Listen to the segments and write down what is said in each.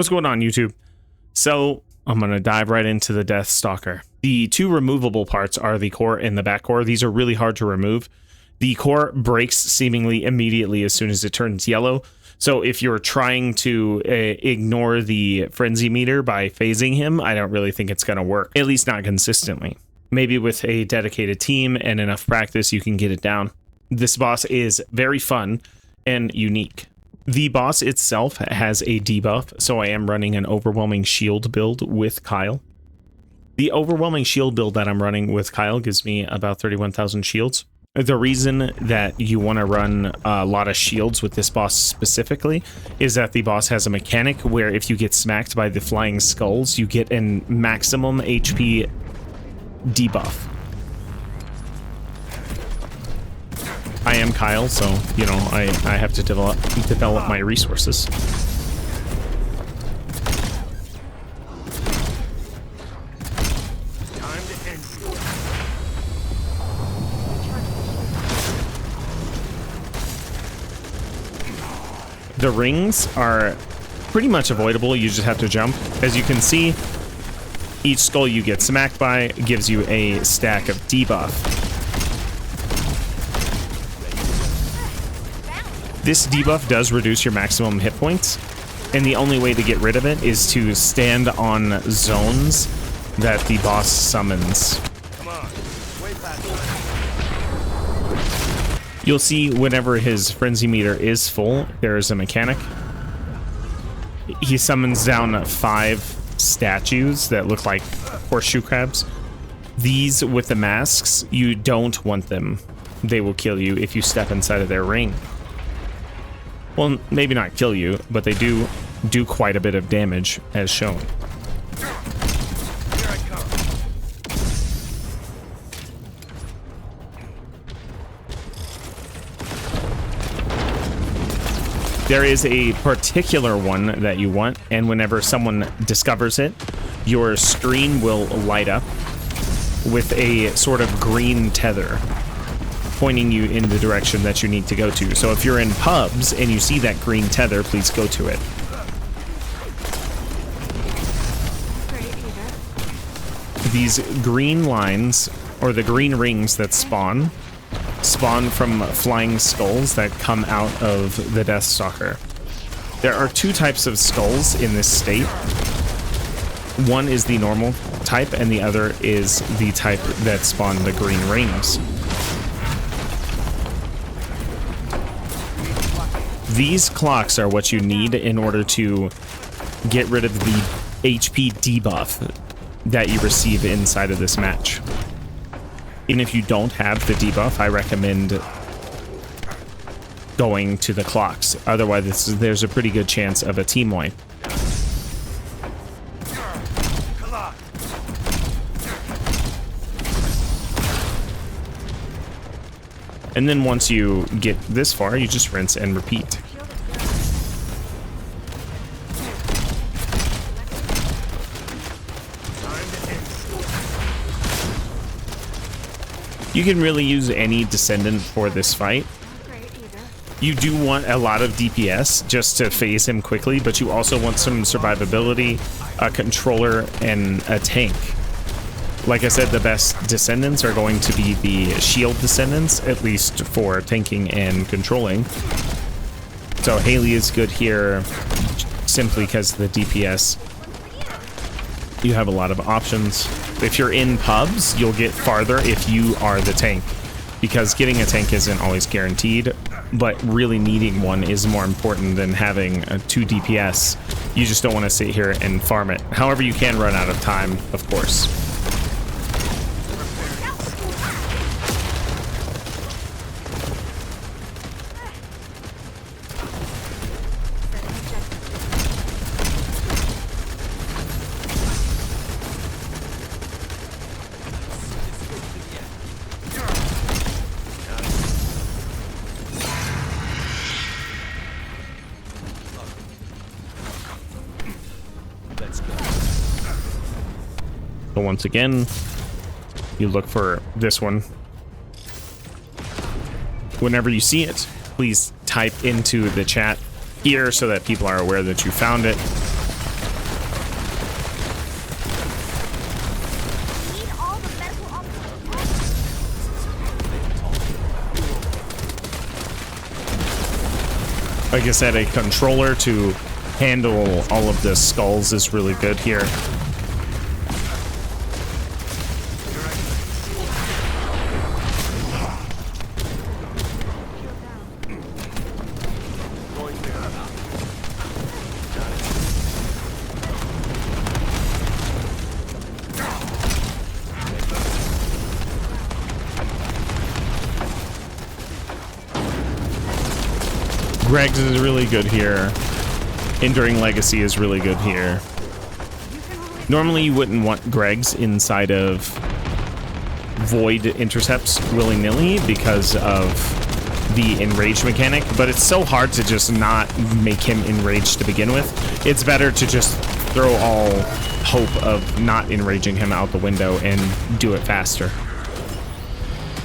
What's going on, YouTube? So I'm going to dive right into the deathstalker. The two removable parts are the core and the back core. These are really hard to remove. The core breaks seemingly immediately as soon as it turns yellow. So if you're trying to ignore the frenzy meter by phasing him, I don't really think it's going to work, at least not consistently. Maybe with a dedicated team and enough practice, you can get it down. This boss is very fun and unique. The boss itself has a debuff, so I am running an overwhelming shield build with Kyle. The overwhelming shield build that I'm running with Kyle gives me about 31,000 shields. The reason that you want to run a lot of shields with this boss specifically is that the boss has a mechanic where if you get smacked by the flying skulls, you get a maximum HP debuff. I am Kyle, so, you know, I have to develop my resources. Time to end. The rings are pretty much avoidable. You just have to jump. As you can see, each skull you get smacked by gives you a stack of debuff. This debuff does reduce your maximum hit points, and the only way to get rid of it is to stand on zones that the boss summons. Come on. Way past. You'll see whenever his frenzy meter is full, there is a mechanic. He summons down 5 statues that look like horseshoe crabs. These with the masks, you don't want them. They will kill you if you step inside of their ring. Well, maybe not kill you, but they do quite a bit of damage, as shown. Here I come. There is a particular one that you want, and whenever someone discovers it, your screen will light up with a sort of green tether pointing you in the direction that you need to go to. So if you're in pubs and you see that green tether, please go to it. These green lines, or the green rings that spawn from flying skulls that come out of the deathstalker. There are 2 types of skulls in this state. One is the normal type, and the other is the type that spawn the green rings. These clocks are what you need in order to get rid of the HP debuff that you receive inside of this match. Even if you don't have the debuff, I recommend going to the clocks. Otherwise, there's a pretty good chance of a team wipe. And then once you get this far, you just rinse and repeat. You can really use any descendant for this fight. You do want a lot of DPS just to phase him quickly, but you also want some survivability, a controller, and a tank. Like I said, the best descendants are going to be the shield descendants, at least for tanking and controlling. So Haley is good here simply because of the DPS. You have a lot of options. If you're in pubs, you'll get farther if you are the tank, because getting a tank isn't always guaranteed, but really needing one is more important than having a 2 DPS. You just don't want to sit here and farm it. However, you can run out of time, of course. So once again, you look for this one. Whenever you see it, please type into the chat here so that people are aware that you found it. Like I said, a controller to handle all of the skulls is really good here. Greg's is really good here. Enduring Legacy is really good here. Normally you wouldn't want Greg's inside of Void Intercepts willy-nilly because of the enraged mechanic, but it's so hard to just not make him enraged to begin with. It's better to just throw all hope of not enraging him out the window and do it faster.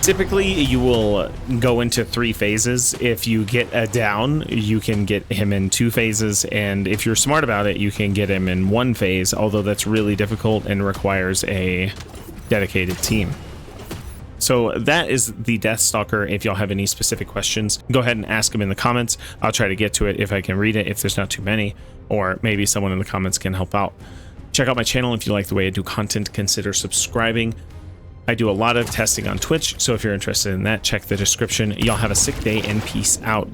Typically, you will go into 3 phases. If you get a down, you can get him in 2 phases, and if you're smart about it, you can get him in 1 phase, although that's really difficult and requires a dedicated team. So that is the Deathstalker. If y'all have any specific questions, go ahead and ask them in the comments. I'll try to get to it if I can read it, if there's not too many, or maybe someone in the comments can help out. Check out my channel. If you like the way I do content, consider subscribing. I do a lot of testing on Twitch, so if you're interested in that, check the description. Y'all have a sick day and peace out.